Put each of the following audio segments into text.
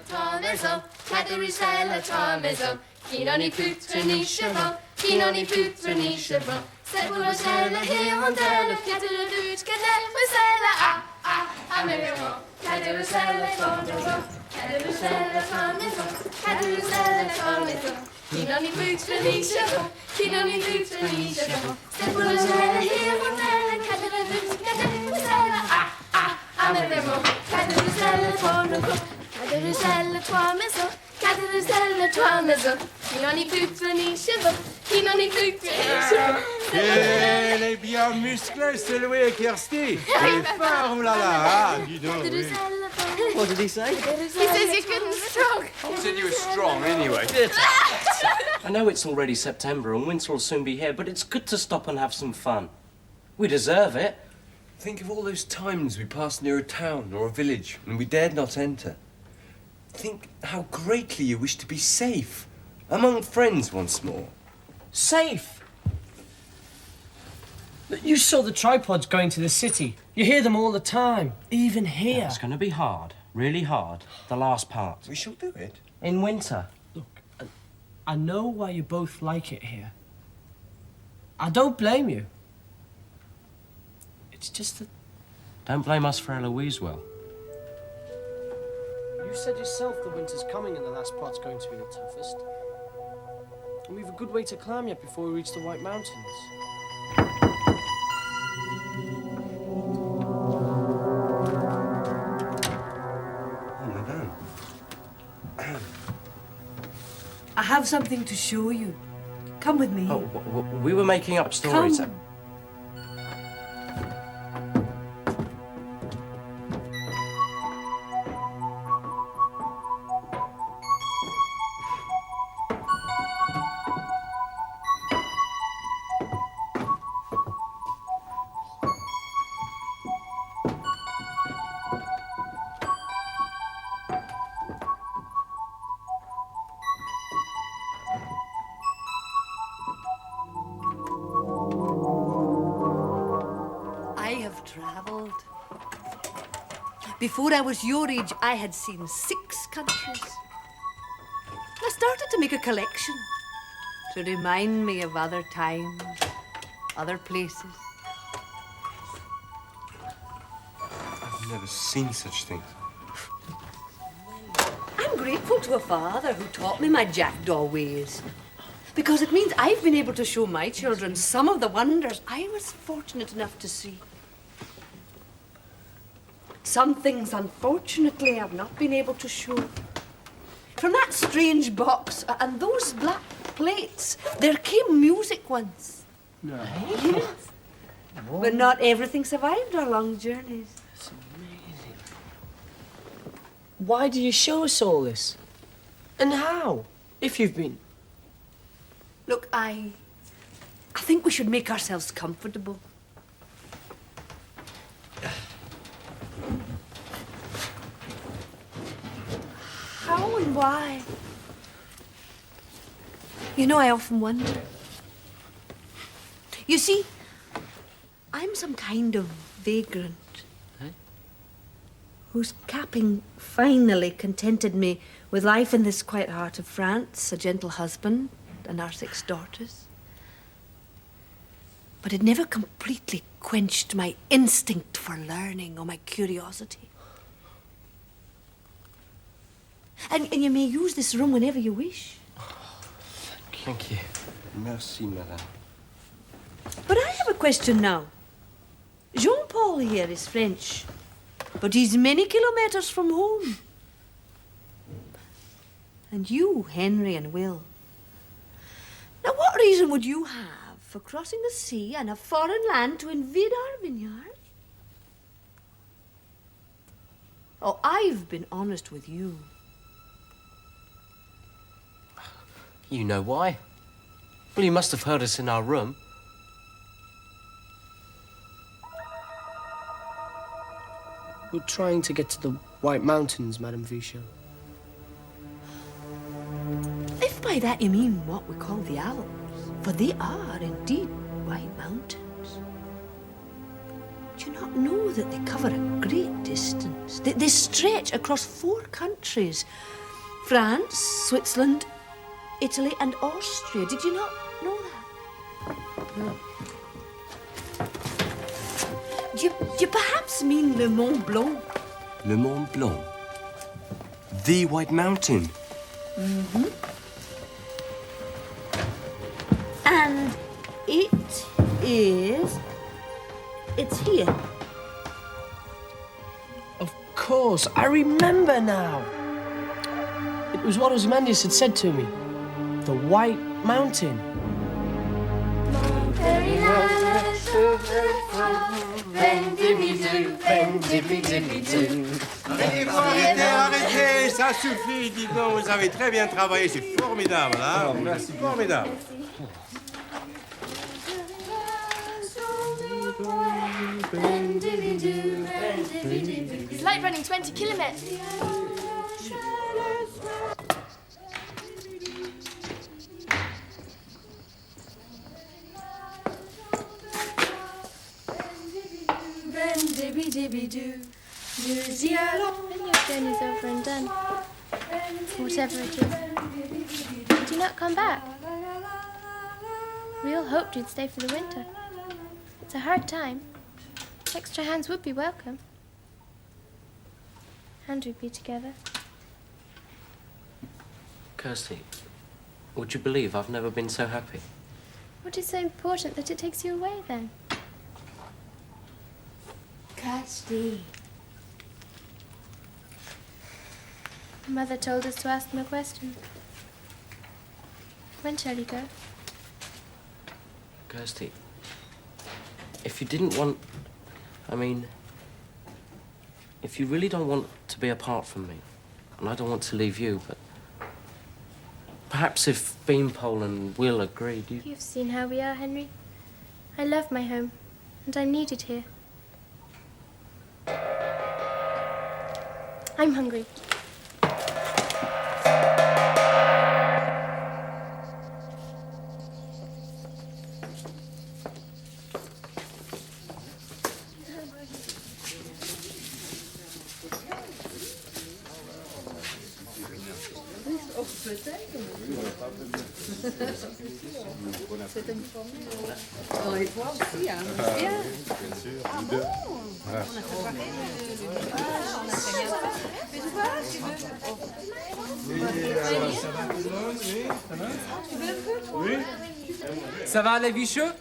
ta maison, carousel ta maison. Qui n'en est plus ni chevaux, qui n'en est plus ni chevaux. C'est pour le sel et hirondelle, carousel, carousel, ah, maison, carousel ta maison, carousel ta maison, carousel ta maison. Qui n'en est plus ni chevaux, qui n'en est plus ni chevaux. C'est pour le sel et hirondelle, carousel, ah, maison, carousel ta maison. Carousel, toi maison, carousel, toi maison. Qui n'en est plus ni chevaux, qui n'en est plus ni chevaux. Elle est bien musclée, c'est Louis et Kirsty. Elle est fort, oulala, dis donc. Oui. What did he say? He says you couldn't strong. He said you were strong, anyway. I know it's already September and winter will soon be here, but it's good to stop and have some fun. We deserve it. Think of all those times we passed near a town or a village and we dared not enter. Think how greatly you wish to be safe, among friends once more. Safe? You saw the tripods going to the city. You hear them all the time, even here. It's going to be hard, really hard, the last part. We shall do it. In winter. Look, I know why you both like it here. I don't blame you. It's just that... Don't blame us for Eloise, Will. You said yourself the winter's coming and the last part's going to be the toughest. And we've a good way to climb yet before we reach the White Mountains. I have something to show you. Come with me. Oh, we were making up stories. Come. Travelled. Before I was your age, I had seen 6 countries. I started to make a collection to remind me of other times, other places. I've never seen such things. I'm grateful to a father who taught me my jackdaw ways, because it means I've been able to show my children some of the wonders I was fortunate enough to see. Some things, unfortunately, I've not been able to show. From that strange box and those black plates, there came music once. No. Yes. But not everything survived our long journeys. That's amazing. Why do you show us all this? And how? If you've been... Look, I think we should make ourselves comfortable. How and why? You know, I often wonder. You see, I'm some kind of vagrant whose capping finally contented me with life in this quiet heart of France, a gentle husband, and our 6 daughters. But it never completely quenched my instinct for learning or my curiosity. And you may use this room whenever you wish. Thank you. Merci, madame. But I have a question now. Jean-Paul here is French, but he's many kilometers from home. And you, Henry and Will. Now, what reason would you have for crossing the sea and a foreign land to invade our vineyard? Oh, I've been honest with you. You know why? Well, you must have heard us in our room. We're trying to get to the White Mountains, Madame Vichot. If by that you mean what we call the Alps, for they are indeed white mountains. Did you not know that they cover a great distance? They stretch across 4 countries. France, Switzerland, Italy and Austria. Did you not know that? No. Do you perhaps mean Le Mont Blanc? Le Mont Blanc. The White Mountain. Mm-hmm. And it's here. Of course, I remember now. It was what Osmandius had said to me. The White Mountain. Arrêtez, ça suffit, dis donc, vous avez très bien travaillé, c'est formidable, hein? Merci, formidable. It's like running 20 kilometers. When your journey's over and done, whatever it is, do not come back. We all hoped you'd stay for the winter. It's a hard time. Extra hands would be welcome. And we'd be together. Kirsty, would you believe I've never been so happy? What is so important that it takes you away then? Kirsty. Mother told us to ask him a question. When shall he go? Kirsty, if you didn't want... if you really don't want to be apart from me, and I don't want to leave you, but perhaps if Beanpole and Will agreed, You've seen how we are, Henry. I love my home, and I'm needed here. I'm hungry. Oh, et toi aussi, hein? Bien. Ah bon? Oui. Ça va, les bicheux?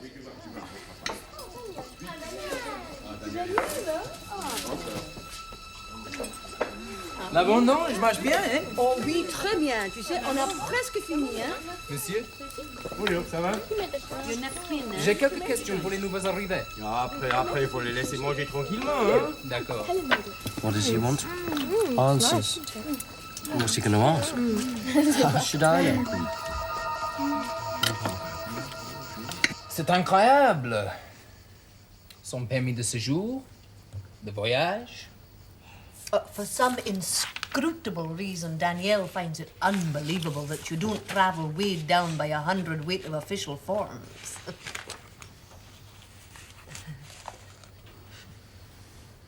L'abondant, je marche bien, hein? Oh oui, très bien. Tu sais, on a presque fini, hein? Monsieur, Bonjour, ça va? j'ai quelques questions pour les nouveaux arrivés. Après, il faut les laisser manger tranquillement, hein? D'accord. what does he want? Answers. What's he going to ask? How should I? C'est incroyable. Son permis de séjour, de voyage. For some inscrutable reason, Danielle finds it unbelievable that you don't travel weighed down by 100 weight of official forms.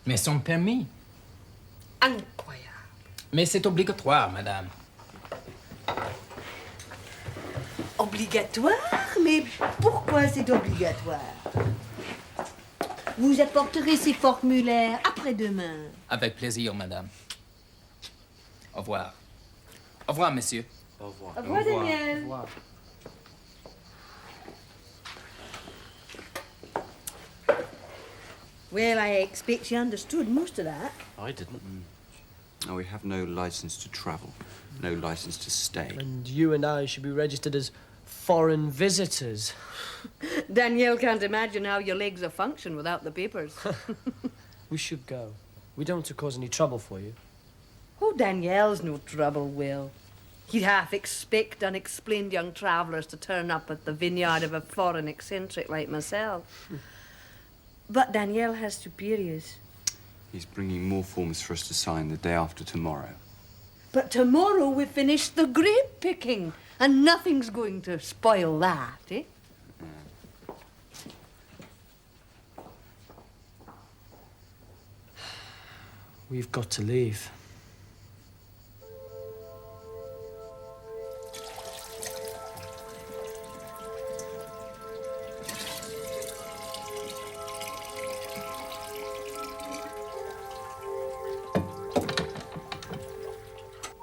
Mais son permis. Incroyable. Mais c'est obligatoire, madame. Obligatoire? Mais pourquoi c'est obligatoire? Vous apporterez ces formulaires après-demain. Avec plaisir, madame. Au revoir. Au revoir, monsieur. Au revoir. Au revoir, Daniel. Wow. Well, I expect you understood most of that. I didn't. Oh, we have no license to travel, no license to stay. And you and I should be registered as foreign visitors. Danielle can't imagine how your legs are function without the papers. We should go. We don't want to cause any trouble for you. Oh, Danielle's no trouble, Will. You'd half expect unexplained young travellers to turn up at the vineyard of a foreign eccentric like myself. But Danielle has superiors. He's bringing more forms for us to sign the day after tomorrow. But tomorrow we finish the grape picking, and nothing's going to spoil that, eh? We've got to leave.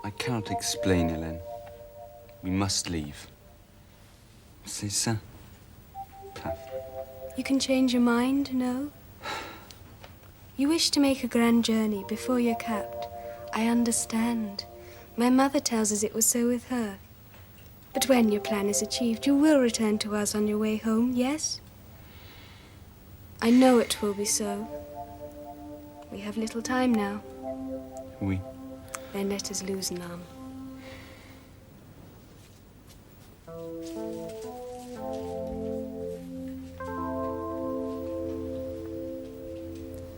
I cannot explain, Hélène. We must leave. C'est ça. Paf. You can change your mind, no? You wish to make a grand journey before you're capped. I understand. My mother tells us it was so with her. But when your plan is achieved, you will return to us on your way home, yes? I know it will be so. We have little time now. Oui. Then let us lose none.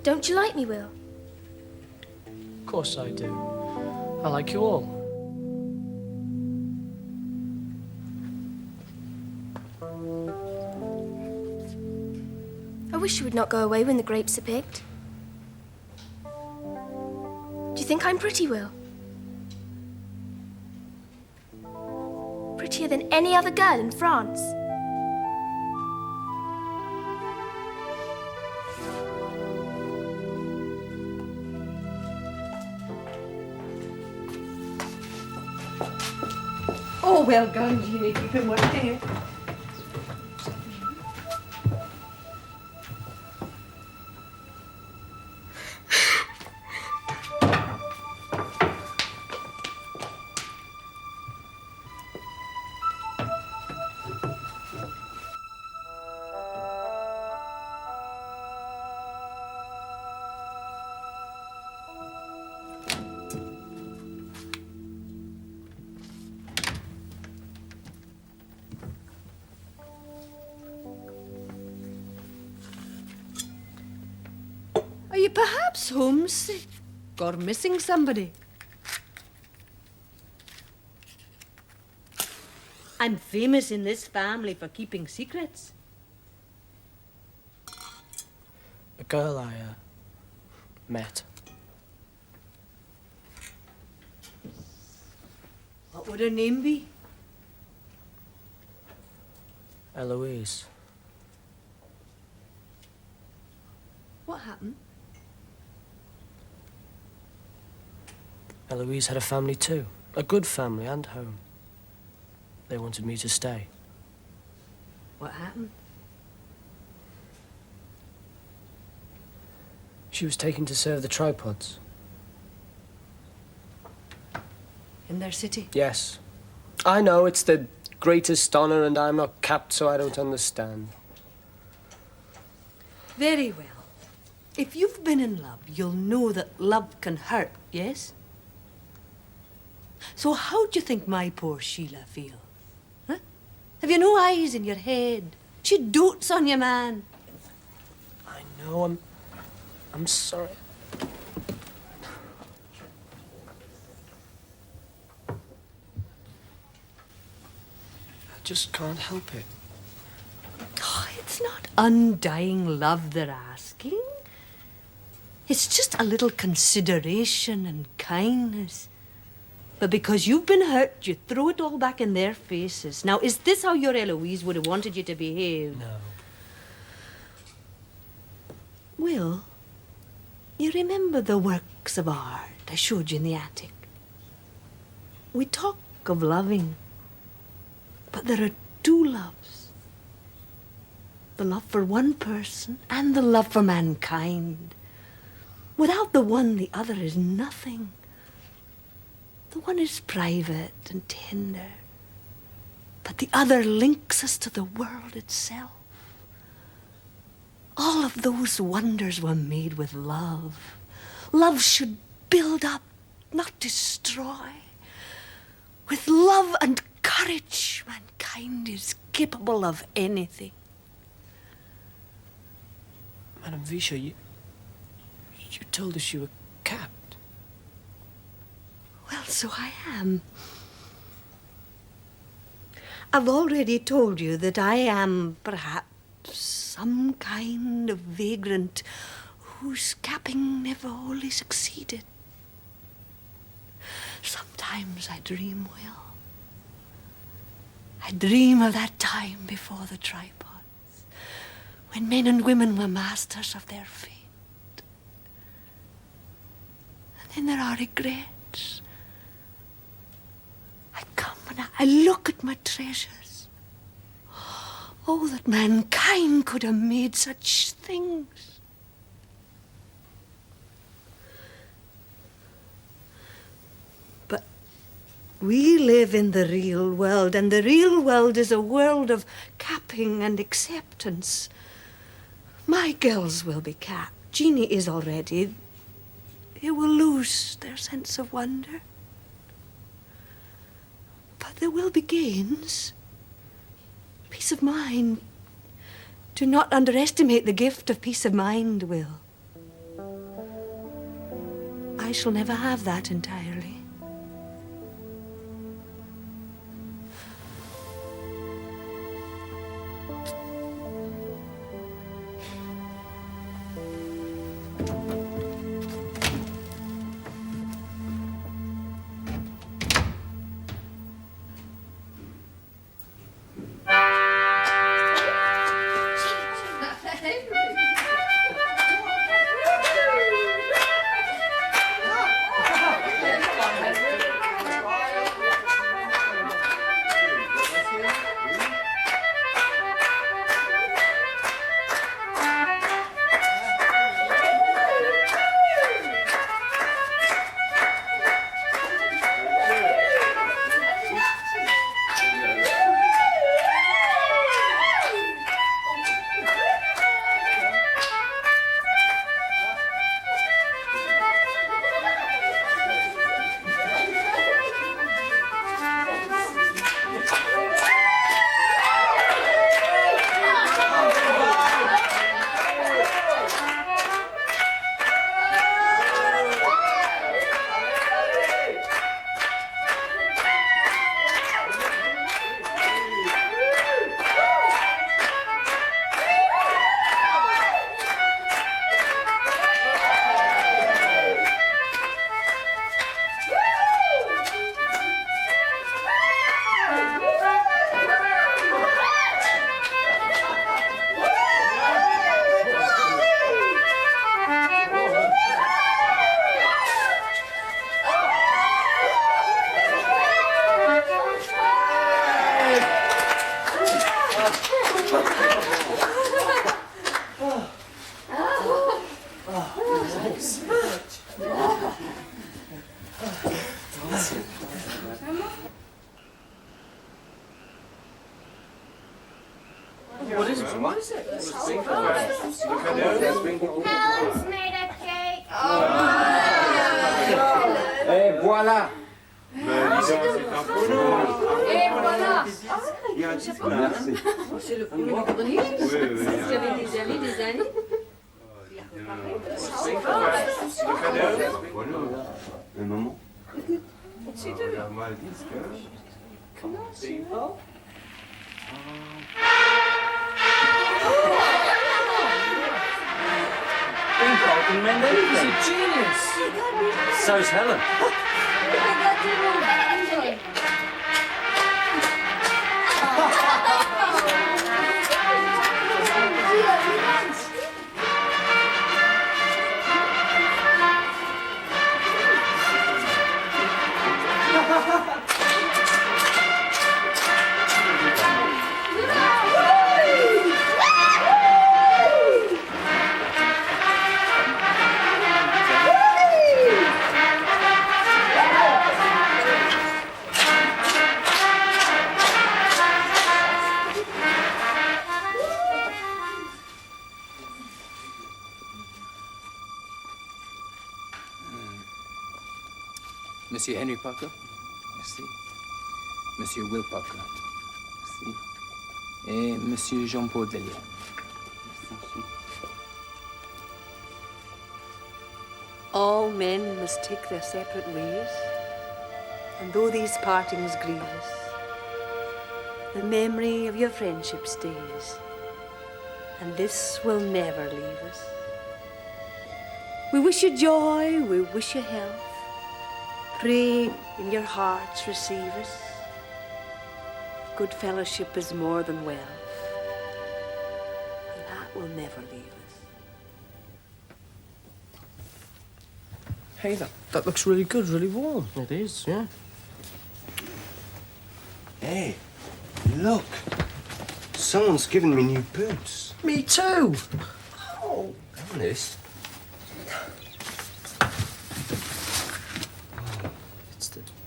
Don't you like me, Will? Of course I do. I like you all. I wish you would not go away when the grapes are picked. Do you think I'm pretty, Will? Prettier than any other girl in France. Oh, well done, Jeannie. Keep him working. Are you perhaps homesick or missing somebody? I'm famous in this family for keeping secrets. A girl I met. What would her name be? Eloise. What happened? Eloise had a family too. A good family and home. They wanted me to stay. What happened? She was taken to serve the tripods. In their city? Yes. I know it's the greatest honor and I'm not capped, so I don't understand. Very well. If you've been in love, you'll know that love can hurt, yes? So how do you think my poor Sheila feels? Huh? Have you no eyes in your head? She dotes on you, man. I know, I'm sorry. I just can't help it. Oh, it's not undying love they're asking. It's just a little consideration and kindness. But because you've been hurt, you throw it all back in their faces. Now, is this how your Eloise would have wanted you to behave? No. Will, you remember the works of art I showed you in the attic? We talk of loving, but there are two loves. The love for one person and the love for mankind. Without the one, the other is nothing. The one is private and tender, but the other links us to the world itself. All of those wonders were made with love. Love should build up, not destroy. With love and courage, mankind is capable of anything. Madame Visha, you told us you were capped. Well, so I am. I've already told you that I am perhaps some kind of vagrant whose capping never wholly succeeded. Sometimes I dream, Will. I dream of that time before the tripods, when men and women were masters of their fate. And then there are regrets. I come and I look at my treasures. Oh, that mankind could have made such things. But we live in the real world, and the real world is a world of capping and acceptance. My girls will be capped. Jeannie is already. They will lose their sense of wonder. But there will be gains. Peace of mind. Do not underestimate the gift of peace of mind, Will. I shall never have that entirely. Helen's made a cake. Et voilà. Ben, dis donc, c'est un polo. Et voilà. Il y a un petit peu, merci. C'est le premier grenier. J'avais des années. Un moment. Regarde-moi le disque. Comment c'est? Oh. He's a genius. So's Helen. Monsieur Henry Parker, merci. Monsieur Will Parker, merci. Et Monsieur Jean-Paul Delia. Merci. All men must take their separate ways, and though these partings grieve us, the memory of your friendship stays, and this will never leave us. We wish you joy, we wish you health. Pray in your hearts receive us. Good fellowship is more than wealth, and that will never leave us. Hey, that looks really good, really warm. It is, yeah. Hey, look. Someone's given me new boots. Me too. Oh, honest?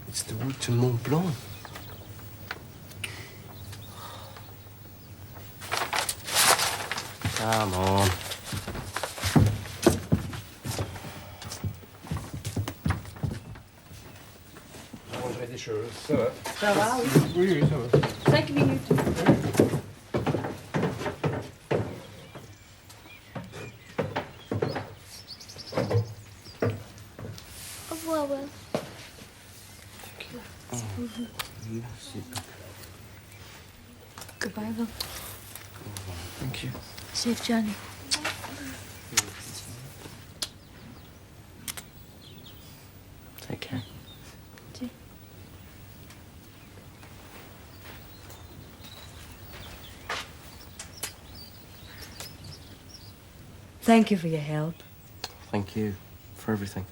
It's the route to Mont Blanc. Come on. Rangerai des choses, ça va. Ça va, oui. Oui, ça va. 5 minutes. Au revoir, Will. Goodbye, Will. Thank you. Safe journey. Take care. Thank you for your help. Thank you for everything.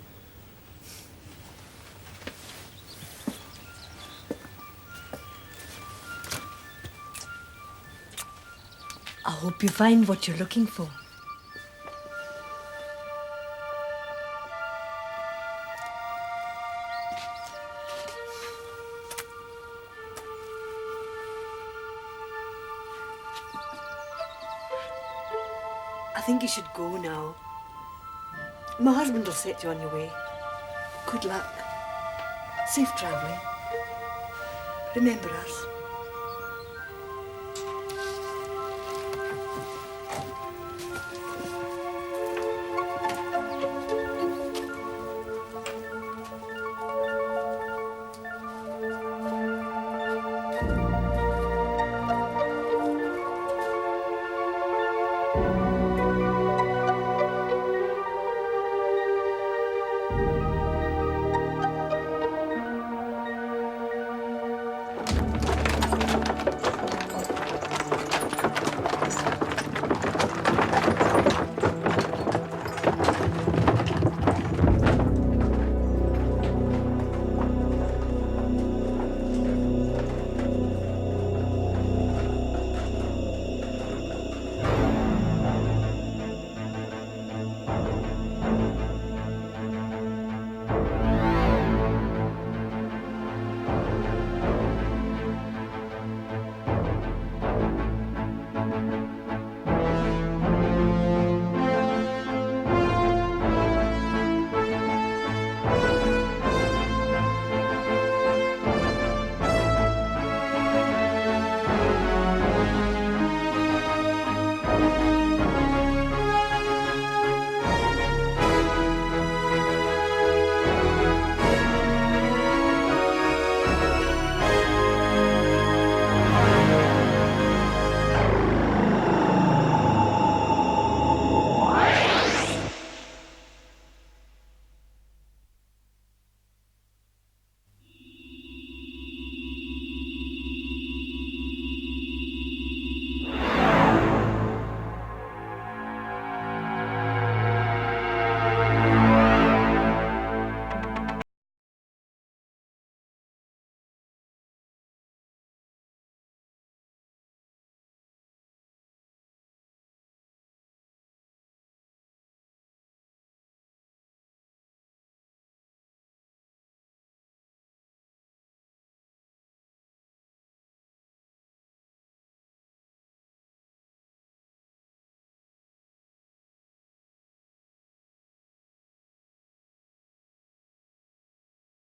I hope you find what you're looking for. I think you should go now. My husband will set you on your way. Good luck. Safe travelling. Remember us.